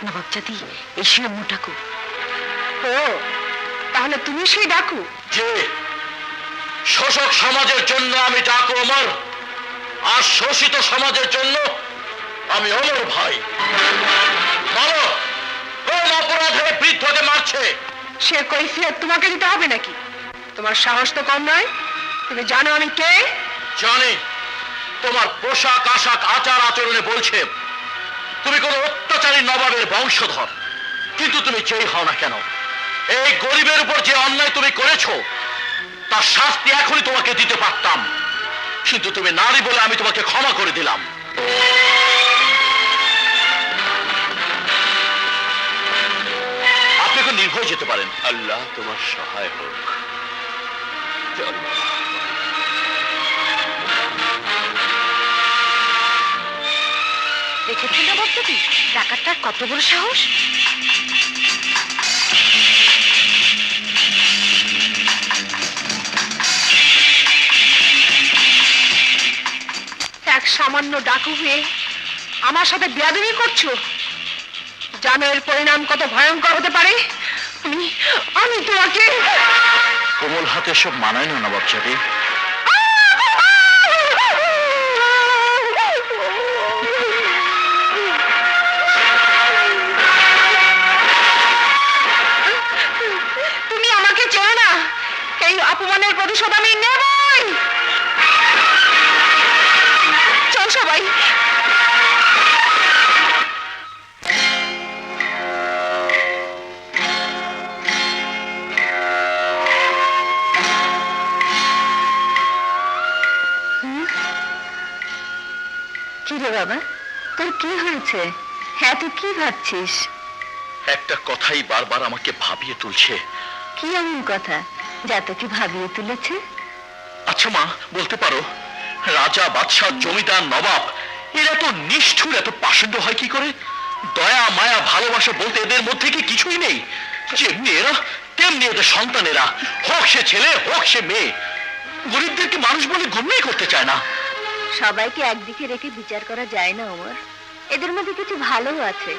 নবাবজাদি SEO মোটাকু। ও তাহলে তুমি সেই ডাকু? যে শোষক সমাজের জন্য আমি ডাকু অমর, আর শোষিত সমাজের জন্য আমি অমর ভাই। বলো, কোন অপরাধে বৃদ্ধকে মারছে? সে কৈফিয়ত তোমাকে দিতে হবে নাকি? তোমার সাহস তো কম নয়। তুমি জানো আমি কে? জানি। তোমার পোশাক আশাক আচার আচরণে বলছে তুমি কোন অত্যাচারী নবাবের বংশধর। কিন্তু তুমি যেই হও না কেন, এই গরিবের উপর যে অন্যায় তুমি করেছো তার শাস্তি এখনই তোমাকে দিতে পারতাম, কিন্তু তুমি নারী বলে আমি তোমাকে ক্ষমা করে দিলাম। আপনি এখন নির্ভয় যেতে পারেন। আল্লাহ তোমার সহায় হোক। চল বাবা। দেখেছেন নবাবজাদি ডাকাতটার কত বড় সাহস? এক সামান্য ডাকু হয়ে আমার সাথে বেয়াদবি করছো? জানো এর পরিণাম কত ভয়ঙ্কর হতে পারে? আমি আমি তোমাকে। কোমল হাতে সব মানায় না নবাবজাদি। তুমি আমাকে চেনো না। এই অপমানের প্রতিশোধ আমি নেবই। চল সবাই। কি রে বাবা, তোর কি হয়েছে? হ্যাঁ, তুই কি ভাবছিস? একটা কথাই বারবার আমাকে ভাবিয়ে তুলছে। কি এমন কথা যা তোকে ভাবিয়ে তুলেছে? আচ্ছা মা, বলতে পারো রাজা বাদশাহ জমিদার নবাব এরা তো নিষ্ঠুর, এত পাষণ্ড হয় কি করে? দয়া মায়া ভালোবাসা বলতে এদের মধ্যে কি কিছুই নেই? যেমনি এরা তেমনি এদের সন্তানেরা, হোক সে ছেলে হোক সে মেয়ে, গরিবদেরকে মানুষ বলে গণ্যই করতে চায় না। সবাইকে একদিকে রেখে বিচার করা যায় না ওমর। এদের মধ্যে কিছু ভালো আছে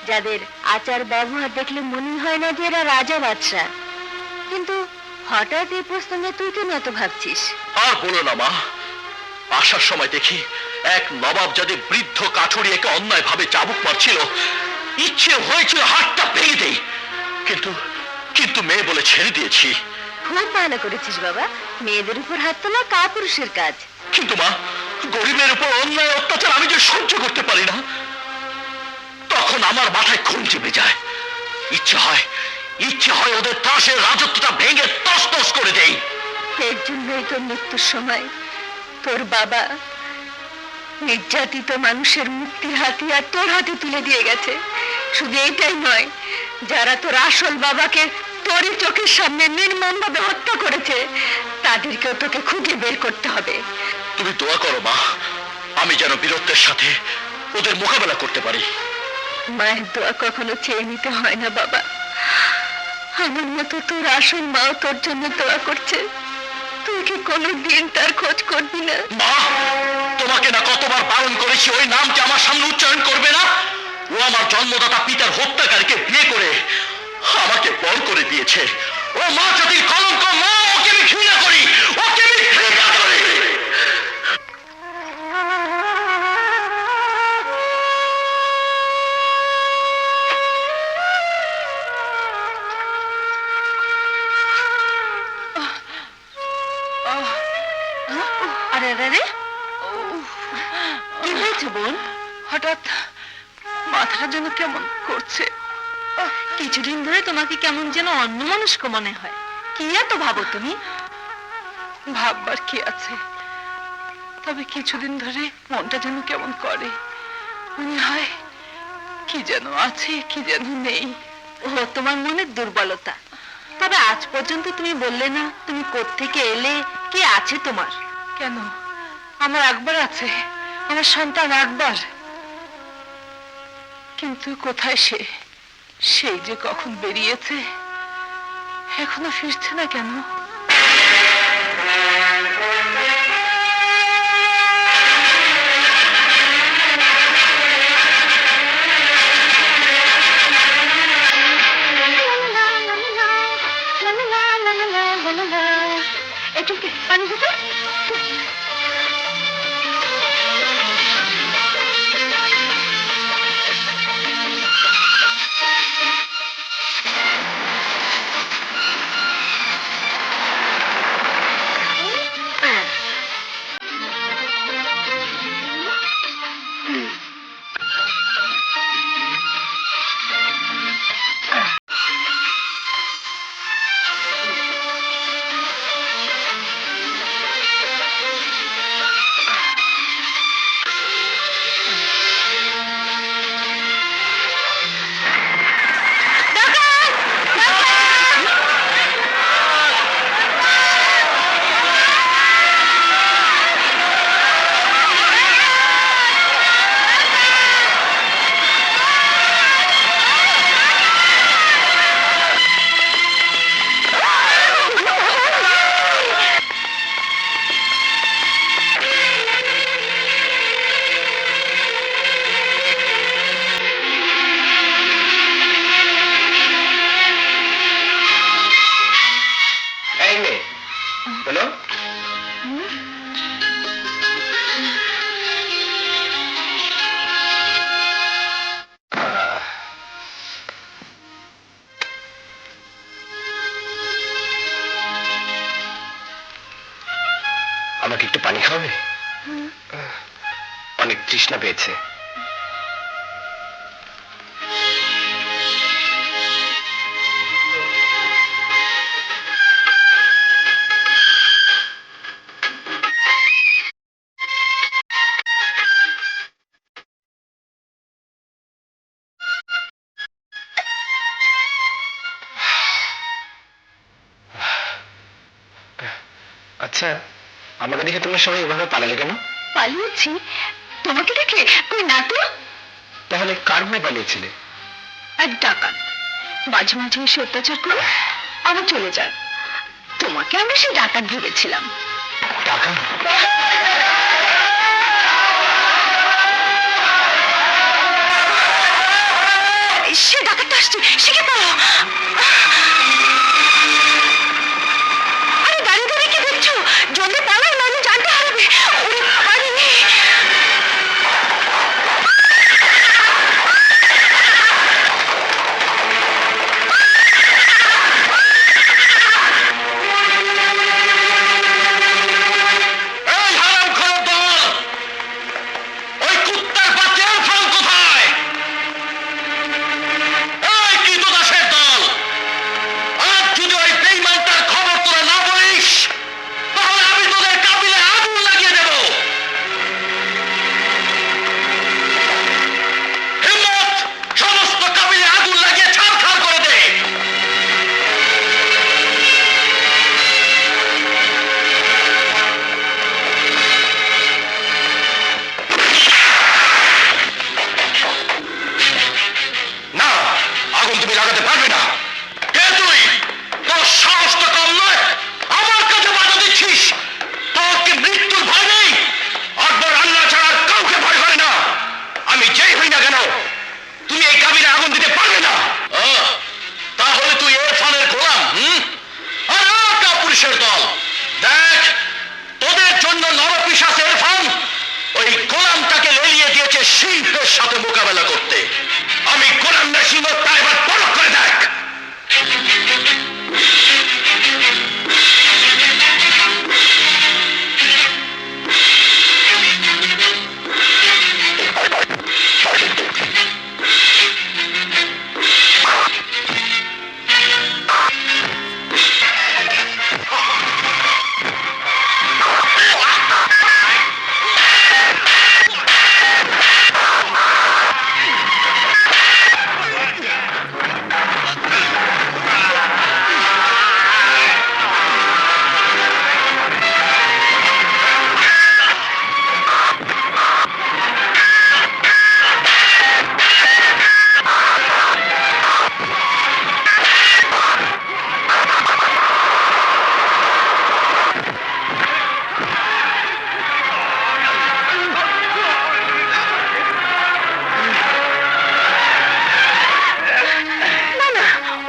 যাদের আচার ব্যবহার দেখলে মনে হয় না যে এরা রাজা বাদশাহ। কিন্তু হঠাৎ এই প্রসঙ্গে তুই কেন এত ভাবছিস? আর বলো না মা, আসার সময় দেখি এক নবাব যাদের বৃদ্ধ কাঠুরি একে অন্যায় ভাবে চাবুক মারছিল, ইচ্ছে হয়েছিল হাতটা ভেঙে দেই, কিন্তু কিন্তু মেয়ে বলে ছেড়ে দিয়েছি। খুব ভালো করেছিস বাবা। মেয়েদের উপর হাত তোলা কাপুরুষের কাজ। কিন্তু মা, গরিবের উপর অন্যায় অত্যাচার আমি যে সহ্য করতে পারি না, তখন আমার মাথায় খুন চেপে যায়। ইচ্ছে হয় ওদের তাসের রাজত্বটা ভেঙে তছনছ করে দেই। এর জন্যই তোর মৃত্যুর সময় তোর বাবা নির্যাতিত মানুষের মুক্তির হাতিয়ার তোর হাতে তুলে দিয়ে গেছে। শুধু এইটাই নয়, যারা তোর আসল বাবাকে তোরই চোখের সামনে নির্মমভাবে হত্যা করেছে তাদেরকেও তোকে খুঁজে বের করতে হবে। তুমি দোয়া করো মা, আমি যেন বীরত্বের সাথে ওদের মোকাবেলা করতে পারি। মায়ের দোয়া কখনো চেয়ে নিতে হয় না বাবা। আমার মতো তোর আসল মাও তোর জন্য দোয়া করছে। তুই কি কোনোদিন তার খোঁজ করবি না? মা, তোমাকে না কতবার বারণ করেছি ওই নামটি আমার সামনে উচ্চারণ করবে না। ও আমার জন্মদাতা পিতার হত্যাকারীকে বিয়ে করে আমাকে পর করে দিয়েছে। ও মা যদি কলঙ্ক, মা ওকে আমি ঘৃণা করি, ওকে আমি ঘৃণা করি। আরে আরে আরে, কি হয়েছে বোন? হঠাৎ মাথাটা যেন কেমন করছে। কিছুদিন ধরে তোমাকে কেমন যেন অন্যমনস্ক মনে হয়। কি এত ভাবো তুমি? ভাববার কি আছে, তবে কিছুদিন ধরে মনটা যেন কেমন করে। মনে হয় কি যেন আছে কি যেন নেই। ও তোমার মনের দুর্বলতা। তবে আজ পর্যন্ত তুমি বললে না তুমি কোত্থেকে এলে, কি আছে তোমার? কেন, আমার আকবর আছে, আমার সন্তান আকবর। কিন্তু কোথায় সে? সেই যে কখন বেরিয়েছে, এখনো ফিরছে না কেন? চুপকে পানি দিতে। এই মেয়ে, বলো। আমাকে একটু পানি খাওয়াবে? অনেক তৃষ্ণা পেয়েছে। আচ্ছা, আমাকে দেখে তোমরা সবাই এভাবে পালালে কেন? পালিয়েছি তোমাকে দেখে? কই না তো। তাহলে কার ভয়ে পালিয়েছিলে? এক ডাকাত মাঝে মাঝে এসে অত্যাচার করে আবার চলে যায়। তোমাকে আমি সেই ডাকাত ভেবেছিলাম। টাকা? সে ডাকাতটা আসছে, শিখে পাও। আরে দাঁড়িয়ে দাঁড়িয়ে কি দেখছো? জলদি পালাও, নাহলে জানতে হারাবে। ওরে বাবা রে। এই হারামখোর দল! ওই কুত্তার বাচ্চার ফল কোথায়? এই কৃতদাসের দল! আজ যদি ওই বেঈমানটার খবর তোরা না বলিস, তাহলে আমি তোদের কাবিলে আগুন লাগিয়ে দেব। হিম্মত, সমস্ত কাবিলে আগুন লাগিয়ে ছারখার করে দে। না, আগুন তুমি লাগাতে পারবে না। কে তুই? তোর সাহস তো কম নয়, আমার কাছে বাধা দিচ্ছিস। তোর কি মৃত্যুর ভয় নেই? আকবর আল্লাহ ছাড়া আর কাউকে ভয় করে না। আমি যেই হই না কেন, তুমি এই কাবিলে আগুন দিতে পারবে না। তাহলে তুই ইরফানের গোলাম? আর পুলিশের দল, দেখ, তোদের জন্য নরপিশাচ ইরফান ওই গোলামটাকে লেলিয়ে দিয়েছে শিল্পের সাথে মোকাবেলা করতে। আমি গোলাম নরসিংহটা এবার পরখ করে দেখ।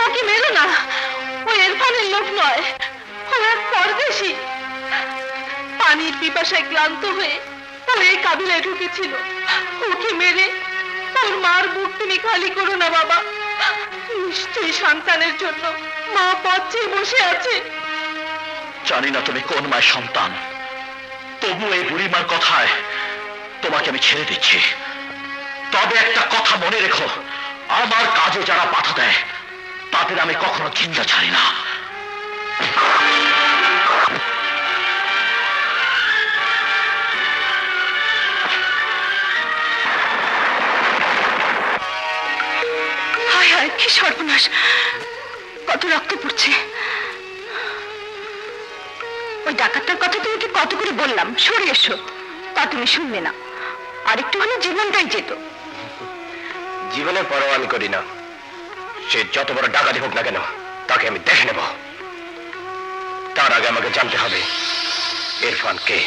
ওকে মেরো না, ও ইরফানের লোক নয়, ও এক পরদেশী। পানির পিপাসায় ক্লান্ত হয়ে ও এই কাবিলায় ঢুকেছিল। ওকে মেরে ওর মার বুক তুমি খালি করো না বাবা। নিশ্চয়ই সন্তানের জন্য মা পথ চেয়ে বসে আছে। জানি না তুমি কোন মায়ের সন্তান, তবু এই বুড়িমার কথায় তোমাকে আমি ছেড়ে দিচ্ছি। তবে একটা কথা মনে রেখো, আমার কাজে যারা বাধা দেয় তাদের আমি কখনো চিন্তা ছাড়ি না। হায় হায়, কি সর্বনাশ! কত রক্ত পড়ছে। ওই ডাকাতটার কথা তোমাকে কত করে বললাম সরে এসো, তা তুমি শুনলে না। আর একটু হলে জীবনটাই যেত। জীবনের পরোয়া আমি করি না, সে যত বড় ডাকাতি হোক না কেন তাকে আমি দেখে নেব। তার আগে আমাকে জানতে হবে ইরফান কে।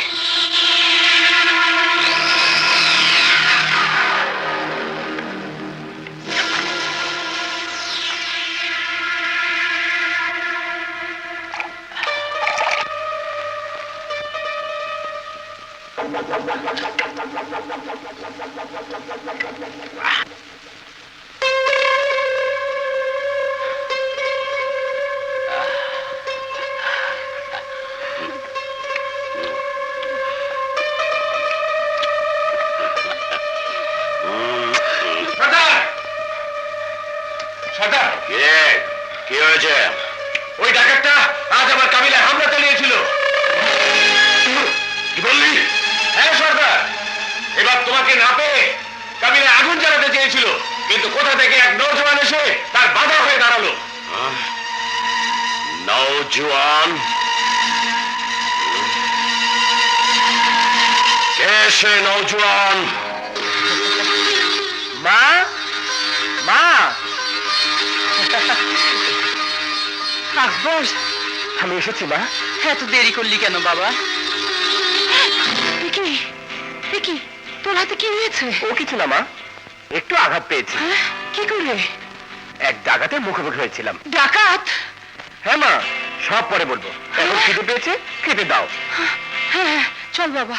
সর্দার, কি হয়েছে? ওই ডাকাতটা আজ আমার কাবিলায় হামলা চালিয়েছিল। কি বললি? হ্যাঁ সর্দার, এবার তোমাকে না পেয়ে কাবিলায় আগুন জ্বালাতে চেয়েছিল, কিন্তু কোথা থেকে এক নৌজওয়ান এসে তার বাধা হয়ে দাঁড়ালো। নৌজওয়ান? কে সে নৌজওয়ান? মা, মা, আকবর, আমি এসেছি মা। এত দেরি করলি কেন বাবা? কি তোর হাতে কি হয়েছে? ও কিছু না মা, একটু আঘাত পেয়েছি। হ্যাঁ, কি করে? এক ডাকাতের মুখোমুখি হয়েছিলাম। ডাকাত? হ্যাঁ মা, সব পরে বলবো। এখন খিদে পেয়েছে, খেতে দাও। হ্যাঁ, চল বাবা।